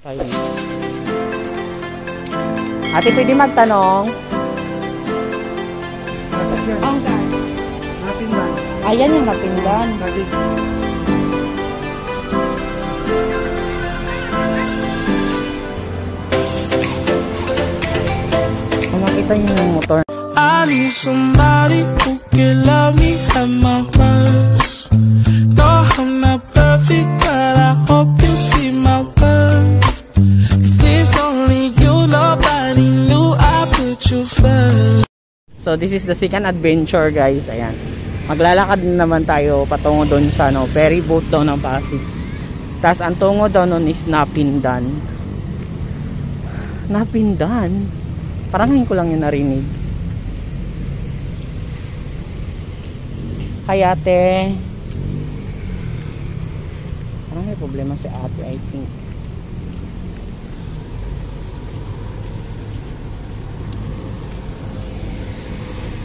Tayo dito. Ate, pwede magtanong? Ah, saan? Napindan. Ayan yung napindan. Kung makita niyo yung motor. I need somebody who can love me at my worst. No, I'm not perfect, but I hope you see my worth. 'Cause it's only you, nobody knew I put you first. So this is the second adventure, guys. Ayan. Maglalakad naman tayo patungo doon sa ferry boat daw ng Pasig. Tapos ang tungo daw nun is Napindan. Napindan? Parang ngayon ko lang yung narinig. Hi ate. Parang may problema si ate, I think.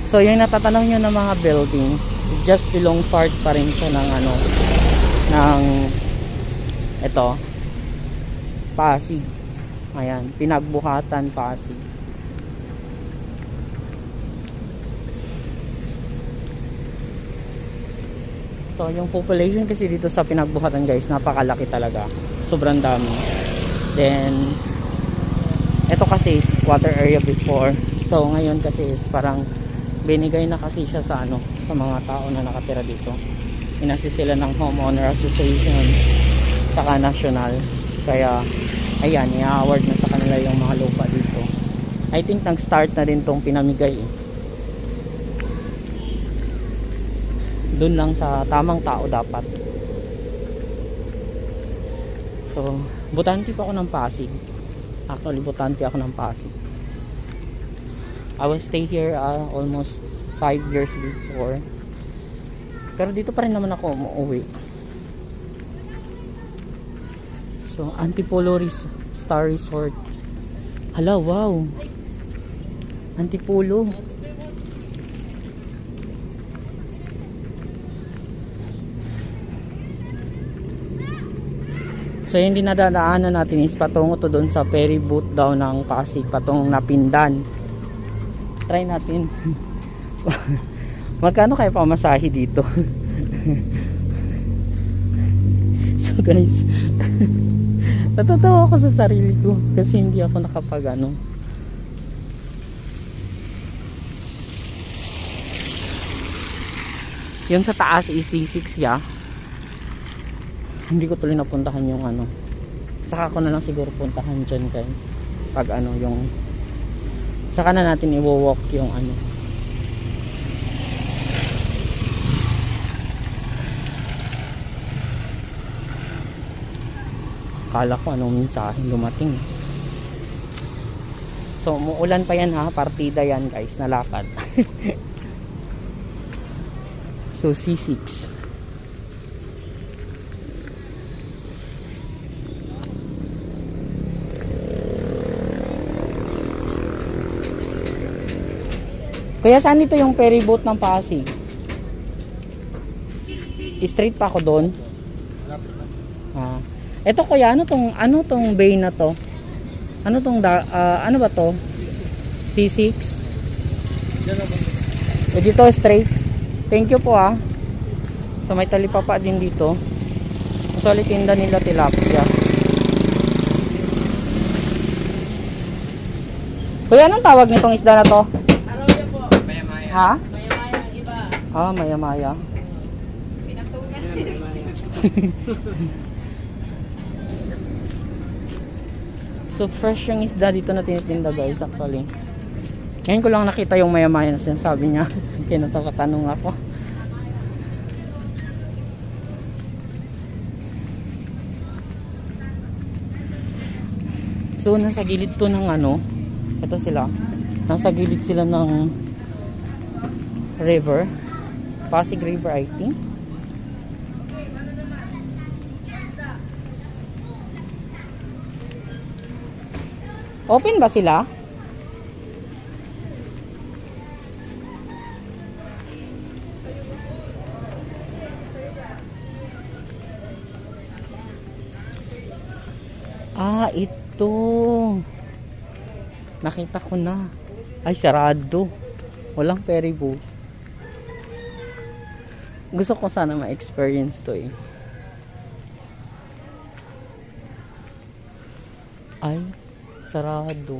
So yung natatanaw nyo ng mga building, just belong part pa rin siya ng ng ito, Pasig. Ayan, Pinagbuhatan, Pasig. So yung population kasi dito sa Pinagbuhatan, guys, napakalaki talaga. Sobrang dami. Then ito kasi is water area before. So ngayon kasi is parang binigay na kasi siya sa sa mga tao na nakatira dito. Inasi sila ng homeowner association saka national. Kaya ayan, i-award na sa kanila yung mga lupa dito. I think nag-start na din tong pinamigay. Doon lang sa tamang tao dapat. So, butante pa ako ng Pasig. Actually, butante ako ng Pasig. I will stay here almost 5 years before. Pero dito pa rin naman ako umuwi. So, Antipolo Star Resort. Hala, wow. Antipolo. So yung dinadaanan natin is patungo to doon sa ferry boat daw ng Pasig, patungong Napindan. Try natin. Magkano kaya pamasahe dito? So guys, natatawa ako sa sarili ko kasi hindi ako nakapag Yung sa taas is C6 ya. Hindi ko tuloy napuntahan yung saka ko na lang siguro puntahan dyan, guys, pag yung saka na natin i-walk yung kala ko anong mensahe lumating. So umuulan pa yan ha, partida yan guys, nalakad. So C6. Kaya saan dito yung ferry boat ng Pasig? Straight pa ako doon. Ito kuya, ano tong bay na to? Ano ba to? C6? Dito straight. Thank you po ah. So may talipapa din dito. Solid tinda nila tilapia. Kuya, anong tawag nitong isda na to? Ha? Maya-maya ang iba. Ah, maya-maya. Pinaktunan. So fresh yung isda dito na tinitinda, guys, actually. Ngayon ko lang nakita yung maya-maya na sinasabi niya. Kaya natatanong ako. So nasa gilid to ng ito sila. Nasa gilid sila ng river, Pasig River, I think. Open ba sila? Ah, ito. Nakita ko na. Ay, sarado. Walang ferry boat. Gusto ko sana ma-experience to eh. Ay, sarado.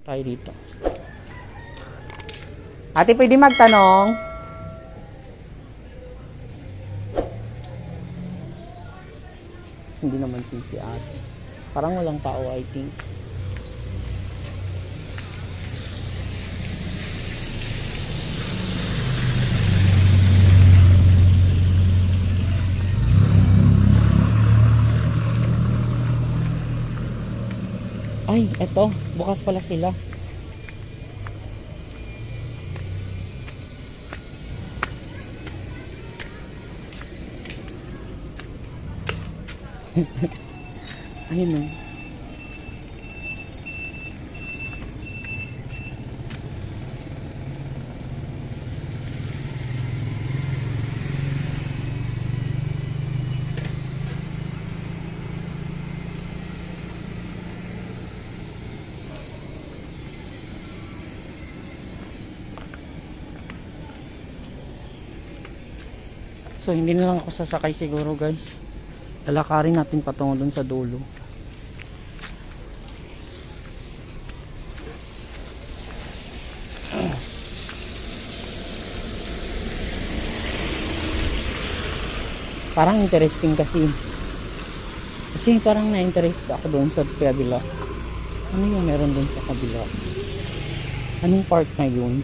Tayo dito. Ate, pwede magtanong? Hindi naman si ate. Parang walang tao, I think. Ay, eto. Bukas pala sila. Ayun o. So hindi na lang ako sasakay siguro guys. Lalakarin natin patungo dun sa dulo. Parang interesting kasi. Kasi parang na-interest ako doon sa kabila. Ano yung meron doon sa kabila? Anong park na yun?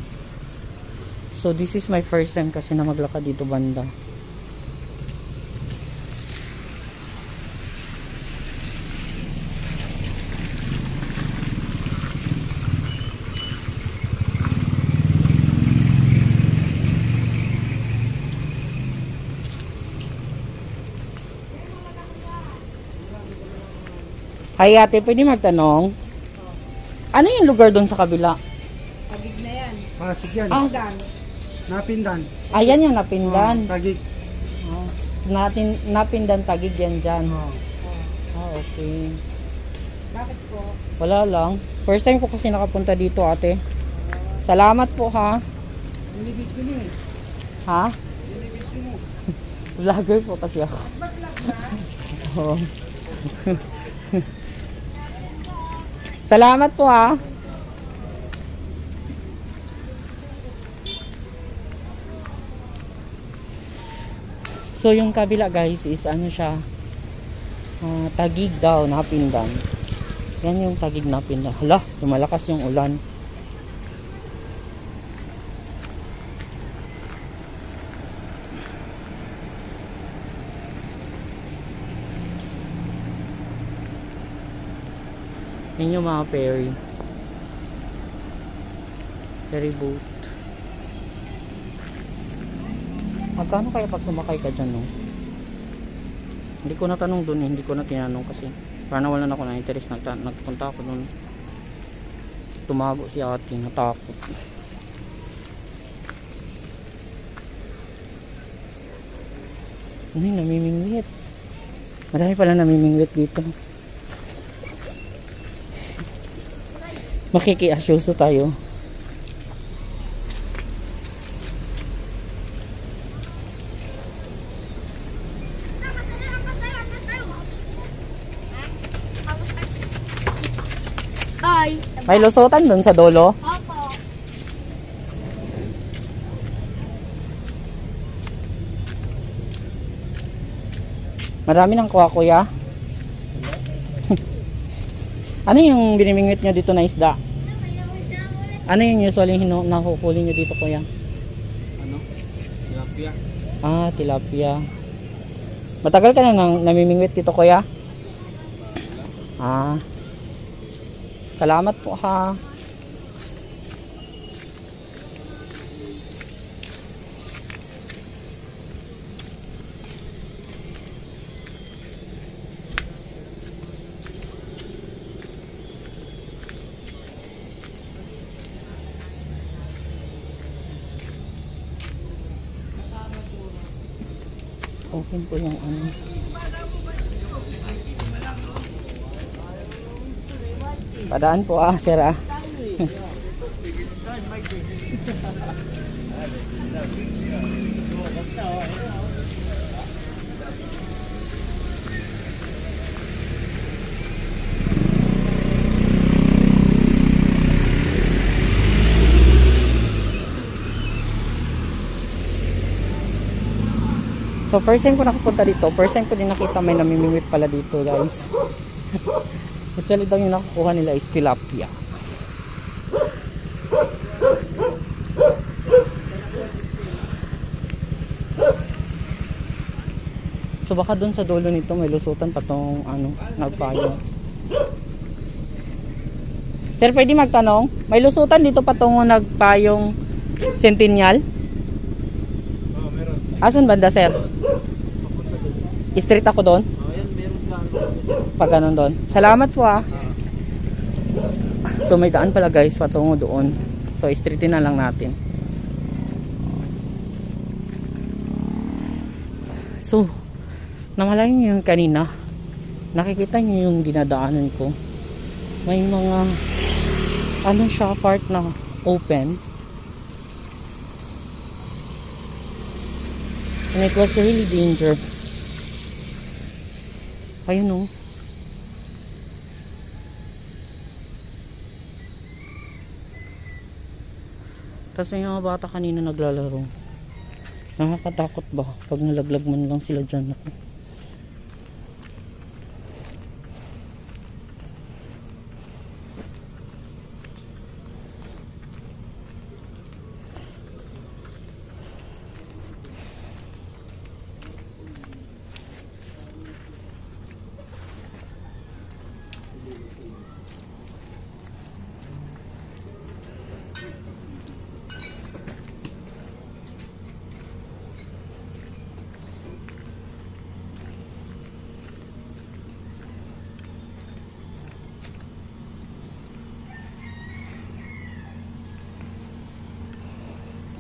So this is my first time kasi na maglakad dito banda. Hi ate, pwede magtanong? Ano yung lugar doon sa kabila? Pagig na yan. Pasig yan. Ah, Dan. Napindan. ayan yung Napindan. Tagig. Oh, Napindan Tagig yan dyan. Oh. Ah, okay. Bakit po? Wala lang. First time ko kasi nakapunta dito ate. Salamat po ha. Nilibig ko mo. Ha? Nilibig ko mo. Vlogger po kasi ako. Oo. Salamat po ha. So yung kabila guys is ano siya, Tagig daw, Napindan. Yan yung Tagig, Napindan. Hala, lumalakas yung ulan. Yan yung mga ferry boat. Magkano kaya pag sumakay ka dyan, no? Hindi ko natanong dun, hindi ko na tinanong kasi para nawalan ako ng interest. Nagpunta ako dun, tumago si ate, natakot. Ano yung namimingwit? Marami pala namimingwit dito. Makiki-asyoso tayo. Bye. May lusutan dun sa dulo. Opo. Marami ng kuha kuya. Ano yung binimingwit nyo dito na isda? Ano yung usually nakuhuli nyo dito kuya? Ano? Tilapia. Ah, tilapia. Matagal ka na namimingwit dito kuya? Ah. Salamat po ha. Oh. open po yung ano. Padaan po sir So first time ko nakapunta dito, first time ko din nakita may namimimit pala dito guys. Usually daw yung nakukuha nila is tilapia. So baka dun sa dulo nito may lusutan pa tong ano, nagpayo. Sir, pwede magtanong? May lusutan dito pa tong nagpayong Centennial? Meron. Asan banda sir? Street ako doon? Yan, meron lang. Pag ganun doon. Salamat po So may daan pala guys patungo doon. So streetin na lang natin. So namalayan nyo yung kanina. Nakikita nyo yung dinadaanan ko. May mga ano siya part na open. And it was really dangerous. Ayun o. Tapos may mga bata kanina naglalaro. Nakakatakot ba? Pag nalaglag man lang sila dyan ako.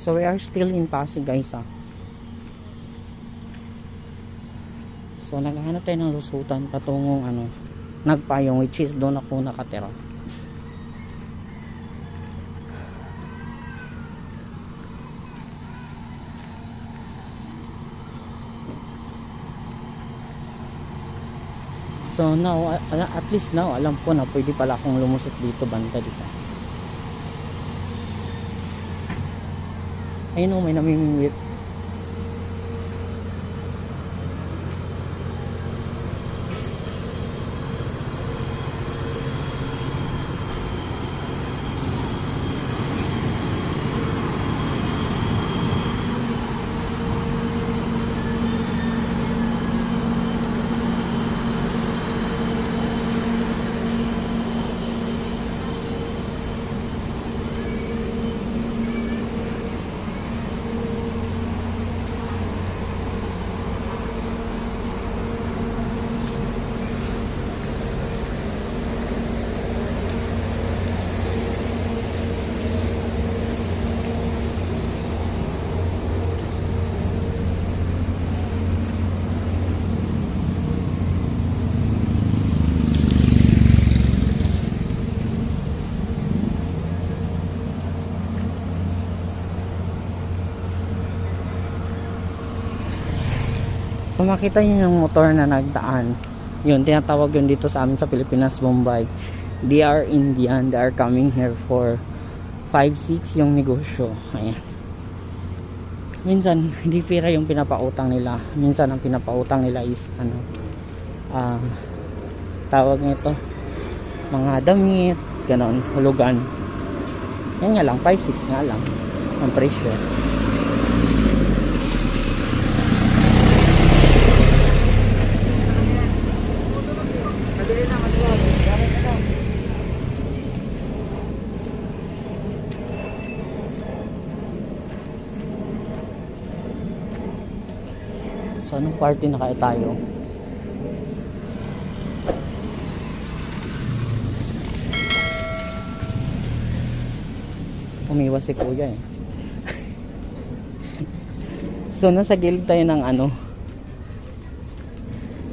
So we are still in Pasig guys So naghahanap tayo ng lusutan patungong ano, Nagpayong, which is doon ako nakatira. So now, at least now alam ko na pwede pala akong lumusot dito banda dito. Ayun o, may namimingwit. Kung makita nyo yung motor na nagdaan, yun, tinatawag yun dito sa amin sa Pilipinas, Bombay. They are Indian, they are coming here for 5-6 yung negosyo. Ayan. Minsan, hindi pira yung pinapautang nila. Minsan, ang pinapautang nila is, ano, tawag nito, mga damit, ganon, hulugan. Yan nga lang, 5-6 nga lang ang presyo. So anong party na kaya tayo? Umiwas si kuya So nasa gilid tayo ng ano,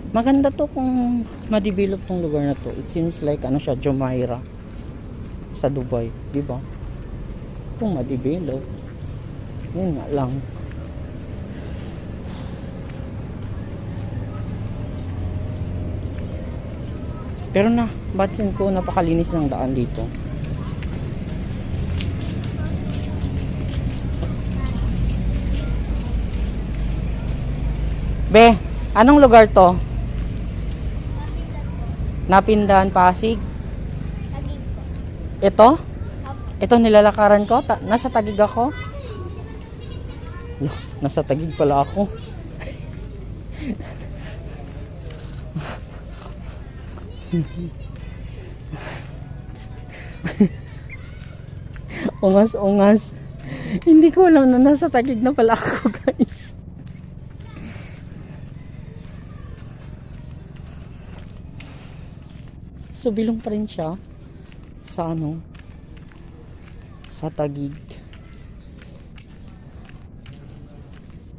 Maganda to kung ma-develop tong lugar na to. It seems like ano siya, Jumeirah sa Dubai, di ba? Kung ma-develop. Yun nga lang. Pero na, batsin ko napakalinis ng daan dito. Be, anong lugar to? Napindahan, Pasig. Tagig po. Ito? Opo. Ito nilalakaran ko? Nasa Tagig ako? Nasa Tagig pala ako. Ungas. Hindi ko alam na nasa Tagig na pala ako, guys. So bilong pa rin siya sa ano, sa Tagig.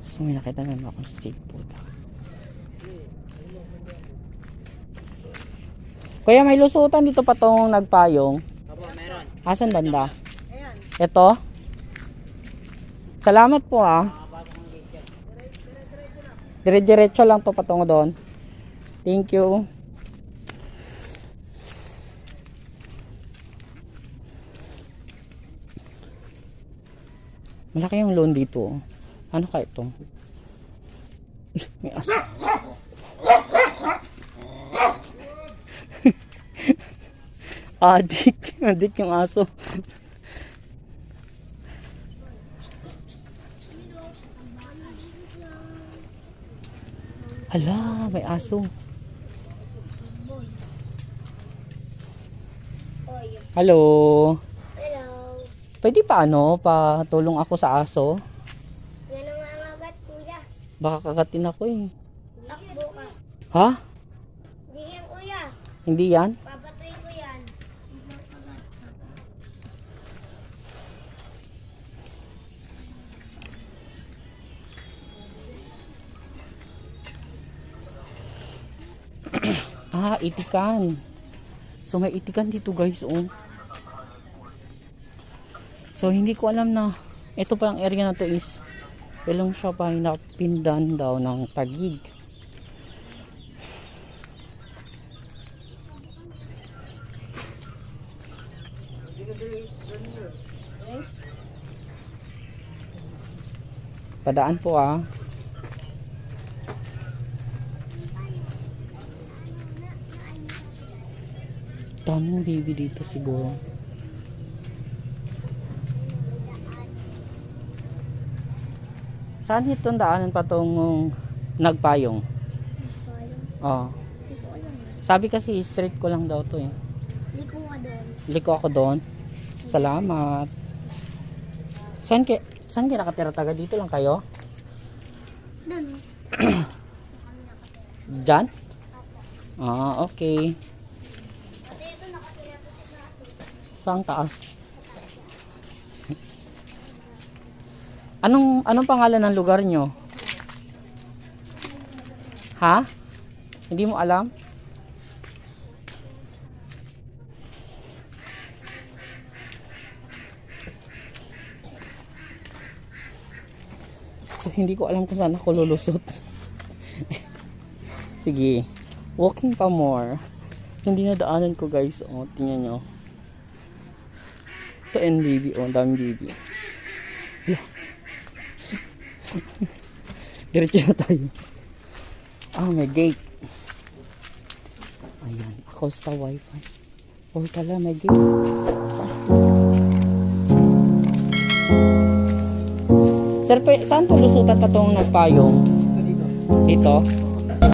So may nakita naman akong skateboard. Kuya, may lusutan dito pa tong nagpayong. Opo, meron. Asan banda? Ito? Salamat po ah. Dire-diretso lang to patungo doon. Thank you. Malaki yung loan dito. Ano kaya ito? May aso. Adik yung aso. Hala, may aso. Hello. Hello. Pwede pa ano, patulong ako sa aso? Yan ang mga agat, kuya. Baka kagatin ako eh. Takbo ka. Ha? Hindi yan, kuya. Hindi yan? Papatay ko yan. Itikan. So may itikan dito guys, oh. So hindi ko alam na ito pa ang area na to is pelong siya pa pindan daw ng Tagig. Padaan po ah. Daming baby dito siguro. Saan itong daanan patungong nagpayong? Oh. Hindi ko alam. Sabi kasi straight ko lang daw to eh. Hindi ko nga doon. Liko ako doon. Salamat. Saan kayo nakatira, taga dito lang kayo? Doon. Diyan? Okay. Ate, ito nakatira to si Naso. Saan taas? Anong pangalan ng lugar nyo? Ha? Hindi mo alam? So hindi ko alam kung saan ako lulusot. Sige. Walking pa more. Hindi na daanan ko guys. Oh, tingnan nyo. Ito and baby. Oh, daming baby. Yeah. Diretso na tayo. May gate. Ayan. Acosta wifi. Oh, tala, may gate. Saan? Sir, saan to lusutan pa tong nagpayong? Dito. Dito?